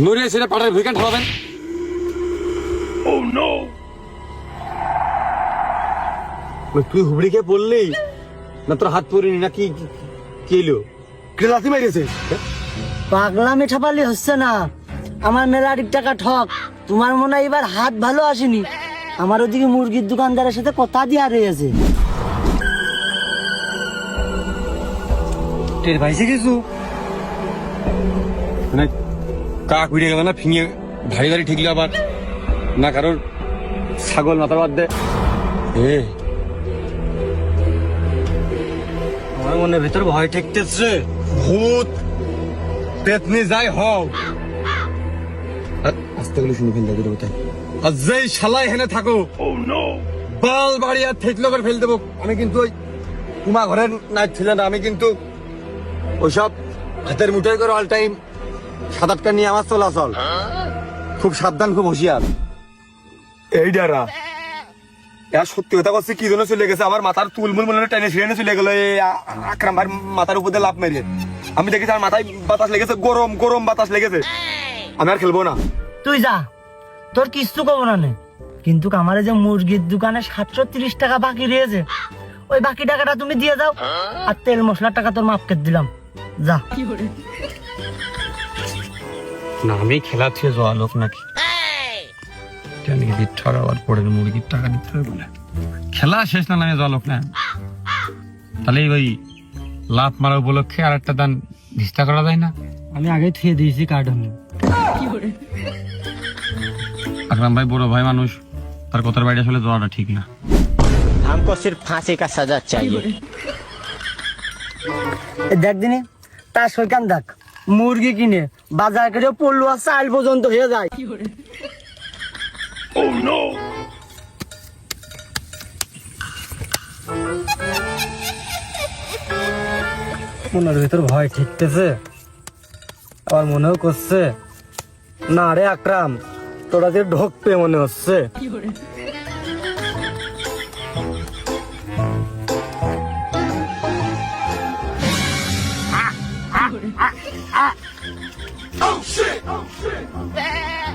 নড়িয়ে ছেড়ে পাটার ভুইকান ঠালাবেন। তুই হুবড়িকে পড়লি না, তোর হাত পড়িনি না কি এলো? কে লাথি মারিয়েছে? পাগলামি ঠাপালি হচ্ছে না, আমার মেলার টাকা ঠক। তোমার মনে হয় এবার হাত ভালো আসেনি। আমার ওদিকে মুরগির দোকানদারের সাথে কথা দিয়া রয়েছে। টের পাইছে কিছু? মানে কাক উড়ে গেল না, ফিঙে ভারী ভারী ঠিকলে আবার না কারোর ছাগল মাথার বাদ দে। আমার মনের ভেতর ভয় ঠেকতেছে। ভূত পেতনি যাই হও, আস্তে করে শুনে ফেল দেবো তাই। আর যেই শালাই হেনে থাকো বাল বাড়ি আর ঠেকলো করে ফেল দেবো। আমি কিন্তু ওই তোমার ঘরের নাইট ছিল না, আমি কিন্তু ওইসব হাতের মুঠোয় করে অল টাইম 7-8টা নিয়ে আমার চলাচল। খুব সাবধান, খুব হুঁশিয়ার। এই ডারা সত্যি কথা বলছি, কি জন্য চলে গেছে আমার মাথার তুলমুল মনে টেনে ছিঁড়ে চলে গেল আকরাম ভাইয়ের মাথার উপর দিয়ে লাভ মেরে। আমি দেখেছি আর মাথায় বাতাস লেগেছে, গরম গরম বাতাস লেগেছে। আমি আর খেলবো না। তুই যা, তোর কিছু কব না নে। কিন্তু আমার যে মুরগির দোকানে 730 টাকা বাকি রয়েছে, ওই বাকি টাকাটা তুমি দিয়ে দাও, আর তেল মশলার টাকা তোর মাপকে দিলাম। যা। না আমি খেলা থেকে যাওয়া লোক নাকি ঠগাবার পরে মুরগির টাকা দিতে হবে বলে খেলা শেষ না নামে যাওয়া লোক না। তাহলে ওই লাভ মারা উপলক্ষে আর একটা দান ভিস্তা করা যায় না? আমি আগে থুয়ে দিয়েছি কার্টুনে। আকরাম ভাই বড় ভাই মানুষ, তার কথার বাইরে আসলে যাওয়াটা ঠিক না। हमको सिर्फ फांसी का सजा चाहिए। দেখ দিনে তার সইকান দেখ, মুরগি কিনে বাজার করে পড়লো আর 4 পর্যন্ত হয়ে যায়। মনের ভিতর ভয় ঠিকতেছে, আবার মনেও করছে না রে আকরাম, তোরা যে ঢোকবে মনে হচ্ছে।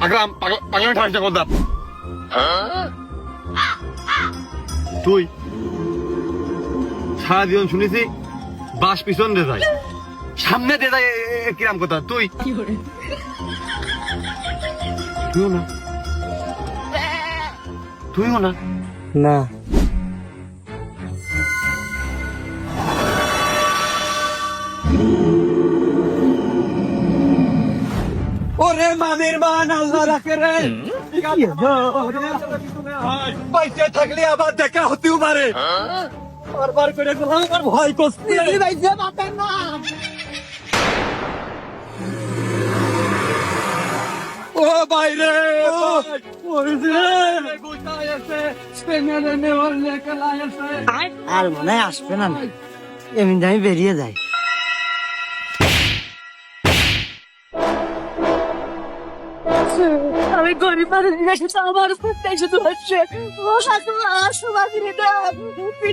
আকরাম পাগলামি ঠান্ডা কর দাপ। তুই সারা জীবন শুনেছি বাস পিছন দিয়ে যায়, সামনে দিয়ে যায় কিরাম কথা। তুইও না, তুইও না। না ওরে মানের মান আল্লাহ রাখে রে, পয়সা থাকলে আবার দেখা হতেও পারে। বারবার করে আমার ভয় করছে। ও বাইরে আর মনে হয় আসবে না, এমনি আমি বেরিয়ে যাই। আমি গরিব মানুষের সাথে আমার প্রত্যেক শুধু হচ্ছে ও সাথে সমাজ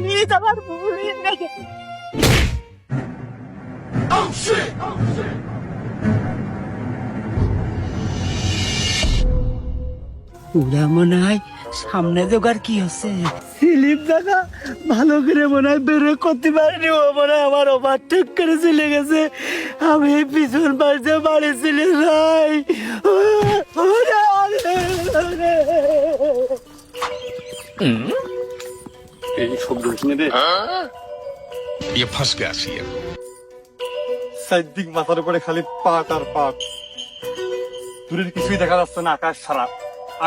নিয়ে আমার ভুলে গেছে। ওরা মনে হয় সামনে দোকার কি হচ্ছে। স্লিপ দেখা ভালো করে মনে হয় বের করতে পারিনি, ও মনে হয় আমার ওভারটেক করে চলে গেছে। আমি পিছন পাশে বাড়ি ছিলে নাই। এই শব্দ শুনে দে ये फंस गया सीएम। চারদিক মাথার উপরে খালি পাট আর পাট, দূরের কিছুই দেখা যাচ্ছে না, আকাশ ছাড়া।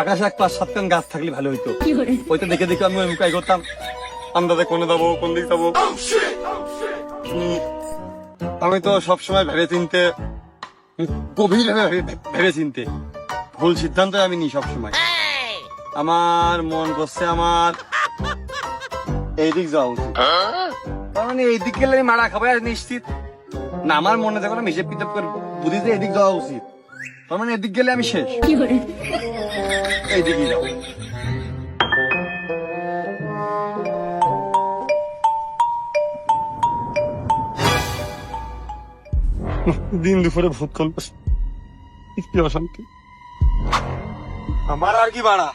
আকাশে এক 5-7 গাছ থাকলে ভালো হইতো। ওইটা দেখে দেখে আমি মুখাই করতাম আন্দাজে কোনে যাবো, কোন দিক যাবো। আমি তো সবসময় ভেবে চিনতে, গভীর ভেবে চিনতে ভুল সিদ্ধান্ত আমি নিই সবসময়। আমার মন করছে আমার এইদিক যাওয়া উচিত। তার মানে এইদিক গেলে আমি মারা খাবো আর নিশ্চিত না। আমার মনে যখন আমি হিসেব কিতাব করে বুঝি যে এদিক যাওয়া উচিত, তার মানে এদিক গেলে আমি শেষ। এইদিকে যাও। দিন দুপুরে ভূত কল্প কি অশান্তি আমার আর কি বাড়া